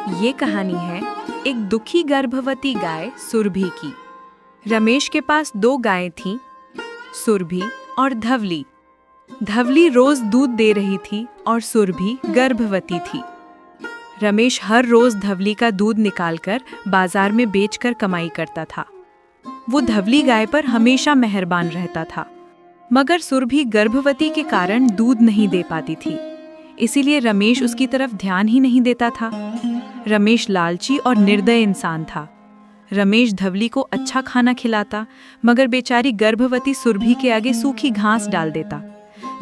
ये कहानी है एक दुखी गर्भवती गाय सुरभि की। रमेश के पास 2 गायें थीं, सुरभि और धवली। धवली रोज दूध दे रही थी और सुरभि गर्भवती थी। रमेश हर रोज धवली का दूध निकालकर बाजार में बेचकर कमाई करता था। वो धवली गाय पर हमेशा मेहरबान रहता था, मगर सुरभि गर्भवती के कारण दूध नहीं दे पाती थी, इसीलिए रमेश उसकी तरफ ध्यान ही नहीं देता था। रमेश लालची और निर्दय इंसान था। रमेश धवली को अच्छा खाना खिलाता, मगर बेचारी गर्भवती सुरभि के आगे सूखी घास डाल देता,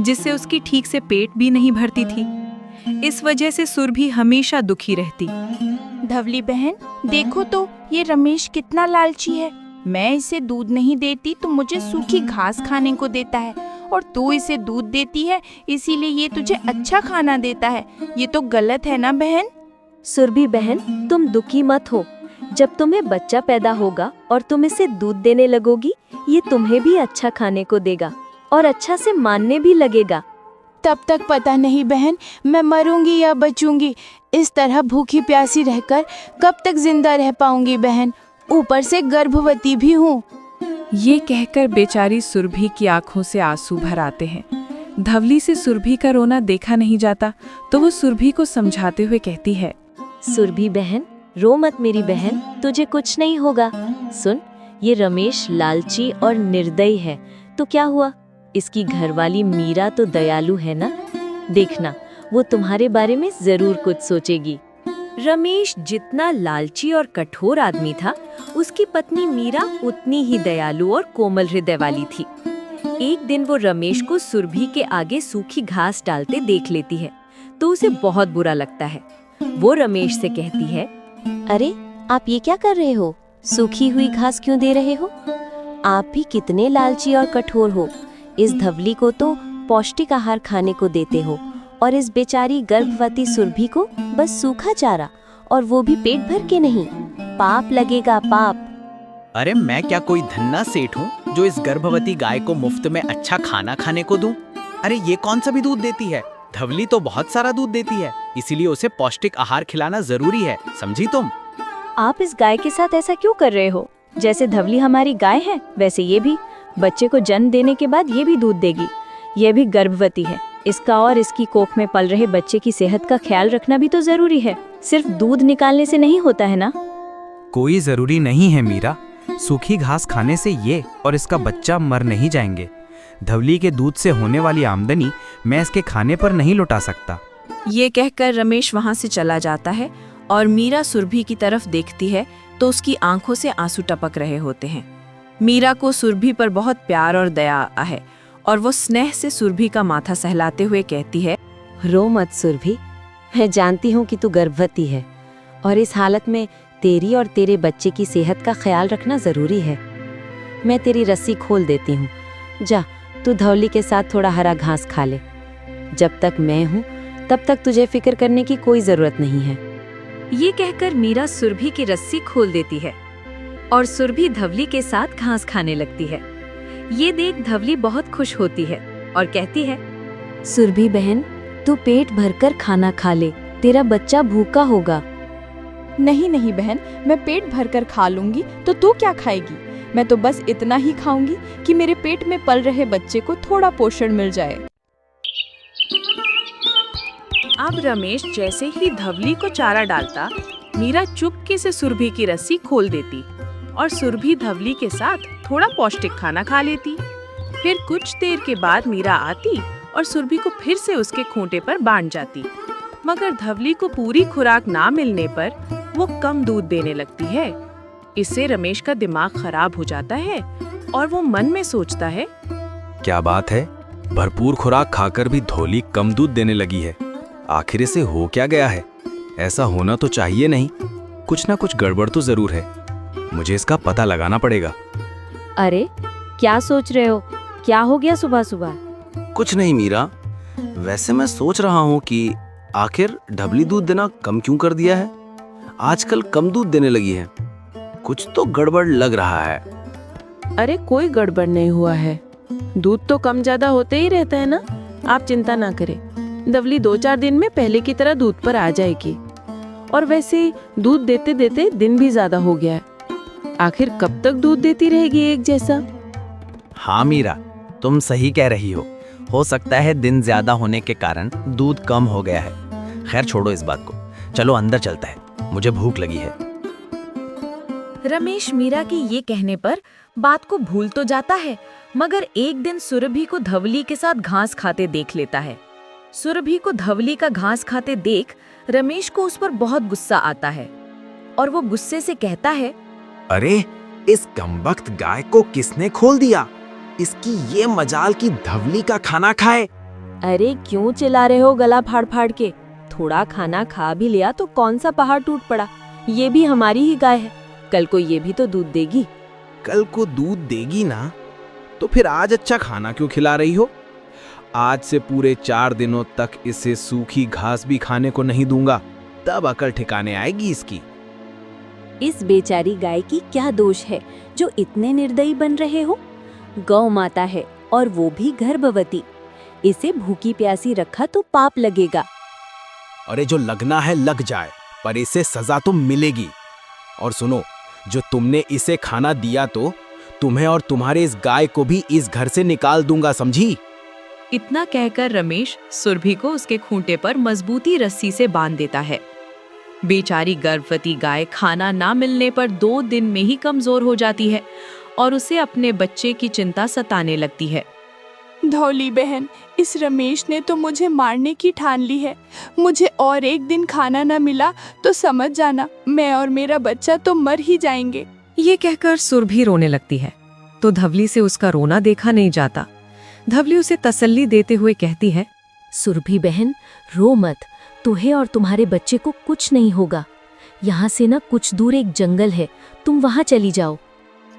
जिससे उसकी ठीक से पेट भी नहीं भरती थी। इस वजह से सुरभि हमेशा दुखी रहती। धवली बहन, देखो तो ये रमेश कितना लालची है। मैं इसे दूध नहीं देती तो मुझे सूखी घास खाने को देता है, और तू इसे दूध देती है इसीलिए ये तुझे अच्छा खाना देता है। ये तो गलत है ना बहन? सुरभि बहन, तुम दुखी मत हो। जब तुम्हें बच्चा पैदा होगा और तुम इसे दूध देने लगोगी, ये तुम्हें भी अच्छा खाने को देगा और अच्छा से मानने भी लगेगा। तब तक पता नहीं बहन, मैं मरूंगी या बचूंगी। इस तरह भूखी प्यासी रहकर कब तक जिंदा रह पाऊंगी बहन? ऊपर से गर्भवती भी हूँ। ये कहकर बेचारी सुरभि की आंखों से आंसू भर आते हैं। धवली से सुरभि का रोना देखा नहीं जाता, तो वो सुरभि को समझाते हुए कहती है, सुरभि बहन, रो मत मेरी बहन, तुझे कुछ नहीं होगा। सुन, ये रमेश लालची और निर्दयी है, तो क्या हुआ? इसकी घरवाली मीरा तो दयालु है ना। देखना, वो तुम्हारे बारे में जरूर कुछ सोचेगी। रमेश जितना लालची और कठोर आदमी था, उसकी पत्नी मीरा उतनी ही दयालु और कोमल हृदय वाली थी। एक दिन वो रमेश को सुरभि के आगे सूखी घास डालते देख लेती है, तो उसे बहुत बुरा लगता है। वो रमेश से कहती है, अरे आप ये क्या कर रहे हो? सूखी हुई घास क्यों दे रहे हो? आप भी कितने लालची और कठोर हो। इस धवली को तो पौष्टिक आहार खाने को देते हो, और इस बेचारी गर्भवती सुरभि को बस सूखा चारा, और वो भी पेट भर के नहीं। पाप लगेगा, पाप। अरे मैं क्या कोई धन्ना सेठ हूँ जो इस गर्भवती गाय को मुफ्त में अच्छा खाना खाने को दूं? अरे ये कौन सा भी दूध देती है? धवली तो बहुत सारा दूध देती है, इसीलिए उसे पौष्टिक आहार खिलाना जरूरी है, समझी तुम? आप इस गाय के साथ ऐसा क्यों कर रहे हो? जैसे धवली हमारी गाय है, वैसे ये भी बच्चे को जन्म देने के बाद ये भी दूध देगी। ये भी गर्भवती है। इसका और इसकी कोख में पल रहे बच्चे की सेहत का ख्याल रखना भी तो जरूरी है। सिर्फ दूध निकालने से नहीं होता है ना। कोई जरूरी नहीं है मीरा, सूखी घास खाने से ये और इसका बच्चा मर नहीं जाएंगे। धवली के दूध से होने वाली आमदनी मैं इसके खाने पर नहीं लौटा सकता। ये कहकर रमेश वहाँ से चला जाता है, और मीरा सुरभि की तरफ देखती है तो उसकी आंखों से आंसू टपक रहे होते हैं। मीरा को सुरभि पर बहुत प्यार और दया है, और वो स्नेह से सुरभि का माथा सहलाते हुए कहती है, रो मत सुरभि, मैं जानती हूँ कि तू गर्भवती है, और इस हालत में तेरी और तेरे बच्चे की सेहत का ख्याल रखना जरूरी है। मैं तेरी रस्सी खोल देती हूँ। जा, तू धवली के साथ थोड़ा हरा घास खा ले। जब तक मैं हूँ तब तक तुझे फिक्र करने की कोई जरूरत नहीं है। ये कहकर मीरा सुरभि की रस्सी खोल देती है, और सुरभि धवली के साथ घास खाने लगती है। ये देख धवली बहुत खुश होती है और कहती है, सुरभि बहन, तू पेट भरकर खाना खा ले, तेरा बच्चा भूखा होगा। नहीं नहीं बहन, मैं पेट भरकर खा लूंगी, तो तू क्या खाएगी? मैं तो बस इतना ही खाऊंगी कि मेरे पेट में पल रहे बच्चे को थोड़ा पोषण मिल जाए। अब रमेश जैसे ही धवली को चारा डालता, मीरा चुपके से सुरभि की रस्सी खोल देती, और सुरभि धवली के साथ थोड़ा पौष्टिक खाना खा लेती। फिर कुछ देर के बाद मीरा आती और सुरभि को फिर से उसके खूंटे पर बांध जाती, मगर धवली को पूरी खुराक ना मिलने पर वो कम दूध देने लगती है। इससे रमेश का दिमाग खराब हो जाता है, और वो मन में सोचता है, क्या बात है, भरपूर खुराक खाकर भी धौली कम दूध देने लगी है। आखिर इसे हो क्या गया है? ऐसा होना तो चाहिए नहीं। कुछ ना कुछ गड़बड़ तो जरूर है। मुझे इसका पता लगाना पड़ेगा। अरे क्या सोच रहे हो? क्या हो गया सुबह सुबह? कुछ नहीं मीरा, वैसे मैं सोच रहा हूँ कि आखिर धवली दूध देना कम क्यों कर दिया है? आजकल कम दूध देने लगी है। कुछ तो गड़बड़ लग रहा है। अरे कोई गड़बड़ नहीं हुआ है, दूध तो कम ज्यादा होते ही रहता है ना। आप चिंता ना करें, धवली 2-4 दिन में पहले की तरह दूध पर आ जाएगी। और वैसे दूध देते देते दिन भी ज्यादा हो गया है। आखिर कब तक दूध देती रहेगी एक जैसा? हाँ मीरा, तुम सही कह रही हो सकता है दिन ज्यादा होने के कारण दूध कम हो गया है। खैर छोड़ो इस बात को, चलो अंदर चलता है, मुझे भूख लगी है। रमेश मीरा के ये कहने पर बात को भूल तो जाता है, मगर एक दिन सुरभि को धवली के साथ घास खाते देख लेता है। सुरभि को धवली का घास खाते देख रमेश को उस पर बहुत गुस्सा आता है और वो गुस्से से कहता है, अरे इस कमबख्त गाय को किसने खोल दिया? इसकी ये मजाल की धवली का खाना खाए। अरे क्यों चिल्ला रहे हो गला फाड़ फाड़ के? थोड़ा खाना खा भी लिया तो कौन सा पहाड़ टूट पड़ा? ये भी हमारी ही गाय है, कल को ये भी तो दूध देगी। कल को दूध देगी ना, तो फिर आज अच्छा खाना क्यों खिला रही हो? आज से पूरे 4 दिनों तक इसे सूखी घास भी खाने को नहीं दूंगा, तब अकल ठिकाने आएगी इसकी। इस बेचारी गाय की क्या दोष है जो इतने निर्दयी बन रहे हो? गौ माता है और वो भी गर्भवती। इसे भूखी प्यासी रखा तो पाप लगेगा। अरे जो लगना है लग जाए, पर इसे सजा तो मिलेगी। और सुनो, जो तुमने इसे खाना दिया तो तुम्हें और तुम्हारे इस गाय को भी इस घर से निकाल दूंगा, समझी? इतना कहकर रमेश सुरभि को उसके खूंटे पर मजबूती रस्सी से बांध देता है। बेचारी गर्भवती गाय खाना ना मिलने पर 2 दिन में ही कमजोर हो जाती है और उसे अपने बच्चे की चिंता सताने लगती है। धौली बहन, इस रमेश ने तो मुझे मारने की ठान ली है। मुझे और एक दिन खाना न मिला तो समझ जाना मैं और मेरा बच्चा तो मर ही जाएंगे। ये कहकर सुरभि रोने लगती है तो धवली से उसका रोना देखा नहीं जाता। धवली उसे तसल्ली देते हुए कहती है, सुरभि बहन रो मत, तुम्हें और तुम्हारे बच्चे को कुछ नहीं होगा। यहाँ से ना कुछ दूर एक जंगल है, तुम वहाँ चली जाओ।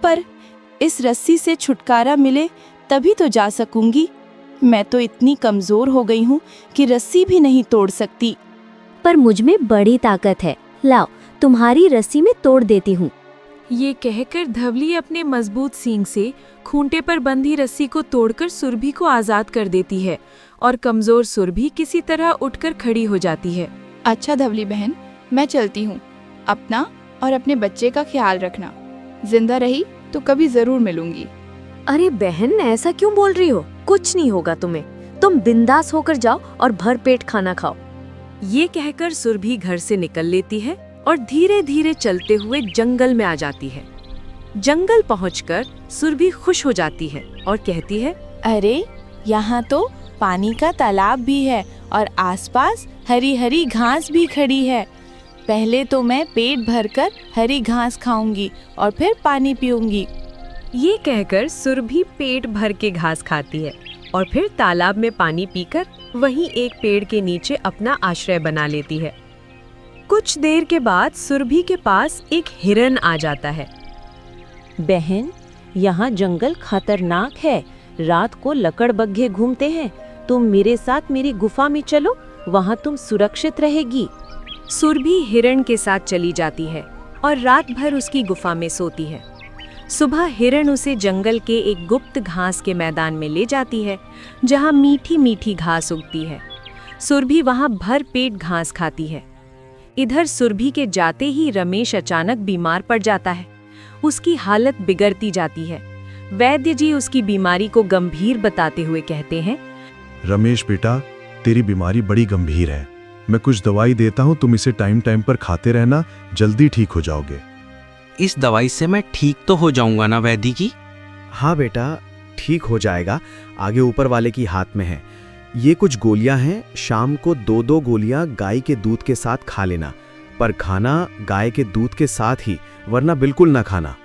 पर इस रस्सी से छुटकारा मिले तभी तो जा सकूंगी। मैं तो इतनी कमजोर हो गई हूँ कि रस्सी भी नहीं तोड़ सकती। पर मुझ में बड़ी ताकत है, लाओ तुम्हारी रस्सी में तोड़ देती हूँ। ये कहकर धवली अपने मजबूत सींग से खूंटे पर बंधी रस्सी को तोड़कर सुरभि को आजाद कर देती है और कमजोर सुरभि किसी तरह उठकर खड़ी हो जाती है। अच्छा धवली बहन, मैं चलती हूँ। अपना और अपने बच्चे का ख्याल रखना। जिंदा रही तो कभी जरूर मिलूंगी। अरे बहन, ऐसा क्यों बोल रही हो? कुछ नहीं होगा तुम्हें, तुम बिंदास होकर जाओ और भर पेट खाना खाओ। ये कहकर सुरभि घर से निकल लेती है और धीरे धीरे चलते हुए जंगल में आ जाती है। जंगल पहुंचकर सुरभि खुश हो जाती है और कहती है, अरे यहाँ तो पानी का तालाब भी है और आसपास हरी हरी घास भी खड़ी है। पहले तो मैं पेट भरकर हरी घास खाऊंगी और फिर पानी पीऊंगी। ये कहकर सुरभि पेट भर के घास खाती है और फिर तालाब में पानी पीकर वहीं एक पेड़ के नीचे अपना आश्रय बना लेती है। कुछ देर के बाद सुरभि के पास एक हिरन आ जाता है। बहन, यहाँ जंगल खतरनाक है, रात को लकड़बग्घे घूमते हैं। तुम मेरे साथ मेरी गुफा में चलो, वहाँ तुम सुरक्षित रहेगी। सुरभि हिरण के साथ चली जाती है और रात भर उसकी गुफा में सोती है। सुबह हिरण उसे जंगल के एक गुप्त घास के मैदान में ले जाती है, जहाँ मीठी मीठी घास उगती है। सुरभि वहाँ भर पेट घास खाती है। इधर सुरभि के जाते ही रमेश अचानक बीमार पड़ जाता है। उसकी हालत बिगड़ती जाती है। वैद्य जी उसकी बीमारी को गंभीर बताते हुए कहते हैं, रमेश बेटा, तेरी बीमारी बड़ी गंभीर है। मैं कुछ दवाई देता हूँ, तुम इसे टाइम टाइम पर खाते रहना, जल्दी ठीक हो जाओगे। इस दवाई से मैं ठीक तो हो जाऊंगा ना वैद्य जी? हाँ बेटा, ठीक हो जाएगा, आगे ऊपर वाले की हाथ में है। ये कुछ गोलियां हैं, शाम को 2-2 गोलियां गाय के दूध के साथ खा लेना, पर खाना गाय के दूध के साथ ही, वरना बिल्कुल ना खाना।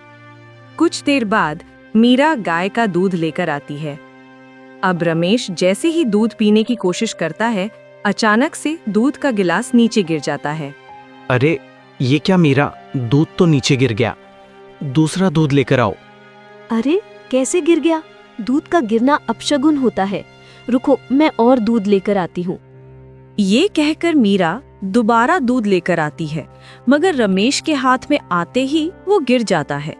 कुछ देर बाद मीरा गाय का दूध लेकर आती है। अब रमेश जैसे ही दूध पीने की कोशिश करता है, अचानक से दूध का गिलास नीचे गिर जाता है। अरे ये क्या मीरा, दूध तो नीचे गिर गया, दूसरा दूध लेकर आओ। अरे कैसे गिर गया? दूध का गिरना अपशगुन होता है। रुको, मैं और दूध लेकर आती हूँ। ये कहकर मीरा दोबारा दूध लेकर आती है, मगर रमेश के हाथ में आते ही वो गिर जाता है।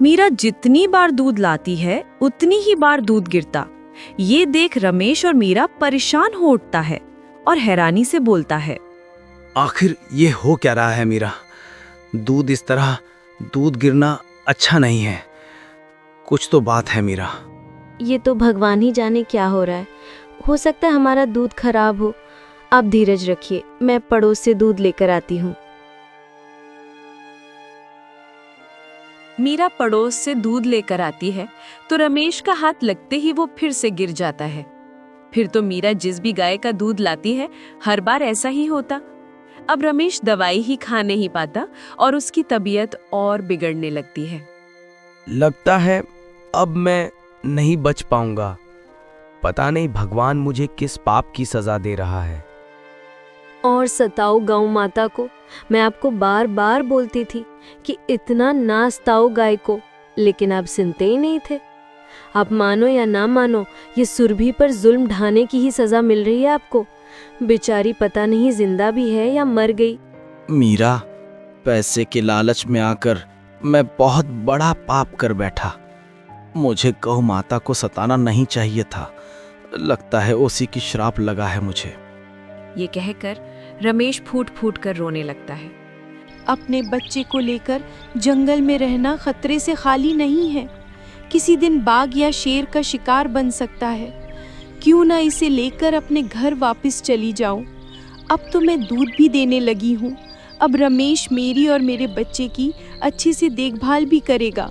मीरा जितनी बार दूध लाती है, उतनी ही बार दूध गिरता। ये देख रमेश और मीरा परेशान हो उठता है और हैरानी से बोलता है, आखिर ये हो क्या रहा है मीरा? दूध इस तरह दूध गिरना अच्छा नहीं है। कुछ तो बात है मीरा। ये तो भगवान ही जाने क्या हो रहा है। हो सकता है हमारा दूध खराब हो। आप धीरज रखिए, मैं पड़ोस से दूध लेकर आती हूँ। मीरा पड़ोस से दूध लेकर आती है तो रमेश का हाथ लगते ही वो फिर से गिर जाता है। फिर तो मीरा जिस भी गाय का दूध लाती है हर बार ऐसा ही होता। अब रमेश दवाई ही खा नहीं पाता और उसकी तबीयत और बिगड़ने लगती है। लगता है अब मैं नहीं बच पाऊंगा। पता नहीं भगवान मुझे किस पाप की सजा दे रहा है। और सताओ गौ माता को। मैं आपको बार बार बोलती थी कि इतना ना सताओ गाय को, लेकिन आप सुनते ही नहीं थे। आप मानो या ना मानो, ये सुरभि पर जुल्म ढाने की ही सजा मिल रही है आपको। बेचारी पता नहीं जिंदा भी है या मर गई। मीरा, पैसे के लालच में आकर मैं बहुत बड़ा पाप कर बैठा। मुझे गौ माता को सताना नहीं चाहिए था। लगता है उसी की श्राप लगा है मुझे। ये कहकर रमेश फूट फूट कर रोने लगता है। अपने बच्चे को लेकर जंगल में रहना खतरे से खाली नहीं है। किसी दिन बाघ या शेर का शिकार बन सकता है। क्यों ना इसे लेकर अपने घर वापस चली जाऊं। अब तो मैं दूध भी देने लगी हूँ। अब रमेश मेरी और मेरे बच्चे की अच्छे से देखभाल भी करेगा।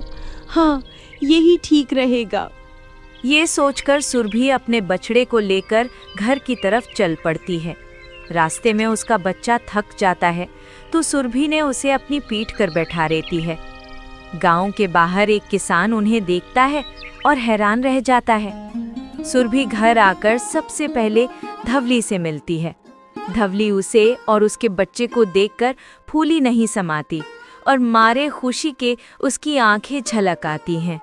हाँ, यही ठीक रहेगा। ये सोचकर सुरभि अपने बछड़े को लेकर घर की तरफ चल पड़ती है। रास्ते में उसका बच्चा थक जाता है तो सुरभि ने उसे अपनी पीठ कर बैठा रहती है। गांव के बाहर एक किसान उन्हें देखता है और हैरान रह जाता है। सुरभि घर आकर सबसे पहले धवली से मिलती है। धवली उसे और उसके बच्चे को देखकर फूली नहीं समाती और मारे खुशी के उसकी आंखें झलक आती हैं।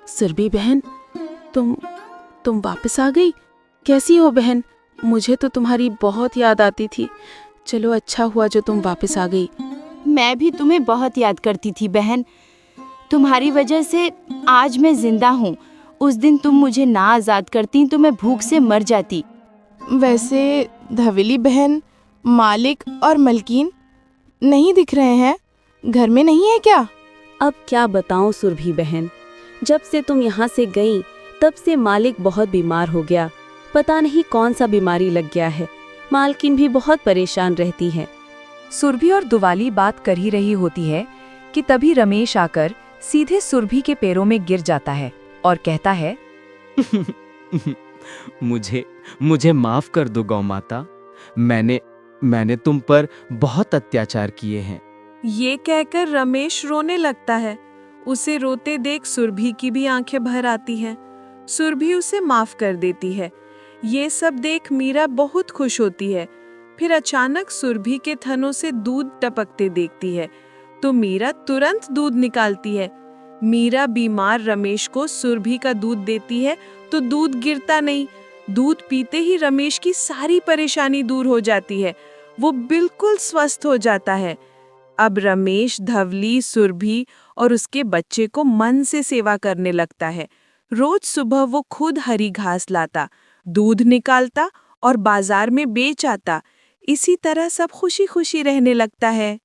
सुरभि बहन, तुम वापस आ गई? कैसी हो बहन? मुझे तो तुम्हारी बहुत याद आती थी। चलो अच्छा हुआ जो तुम वापस आ गई। मैं भी तुम्हें बहुत याद करती थी बहन। तुम्हारी वजह से आज मैं जिंदा हूँ। उस दिन तुम मुझे ना आज़ाद करती तो मैं भूख से मर जाती। वैसे धवेली बहन, मालिक और मलकीन नहीं दिख रहे हैं। घर में नहीं है क्या? अब क्या बताऊं सुरभि बहन, जब से तुम यहाँ से गई तब से मालिक बहुत बीमार हो गया। पता नहीं कौन सा बीमारी लग गया है। मालकिन भी बहुत परेशान रहती है। सुरभि और दुवाली बात कर ही रही होती है कि तभी रमेश आकर सीधे सुरभि के पैरों में गिर जाता है और कहता है, मुझे माफ कर दो गौ माता। मैंने तुम पर बहुत अत्याचार किए हैं। ये कहकर रमेश रोने लगता है। उसे रोते देख सुरभि की भी आंखें भर आती हैं। सुरभि उसे माफ कर देती है। ये सब देख मीरा बहुत खुश होती है। फिर अचानक सुरभि के थनों से दूध टपकते देखती है तो मीरा तुरंत दूध निकालती है। मीरा बीमार रमेश को सुरभि का दूध देती है तो दूध गिरता नहीं। दूध पीते ही रमेश की सारी परेशानी दूर हो जाती है। वो बिल्कुल स्वस्थ हो जाता है। अब रमेश धवली, सुरभि और उसके बच्चे को मन से सेवा करने लगता है। रोज सुबह वो खुद हरी घास लाता, दूध निकालता और बाजार में बेच आता। इसी तरह सब खुशी खुशी रहने लगता है।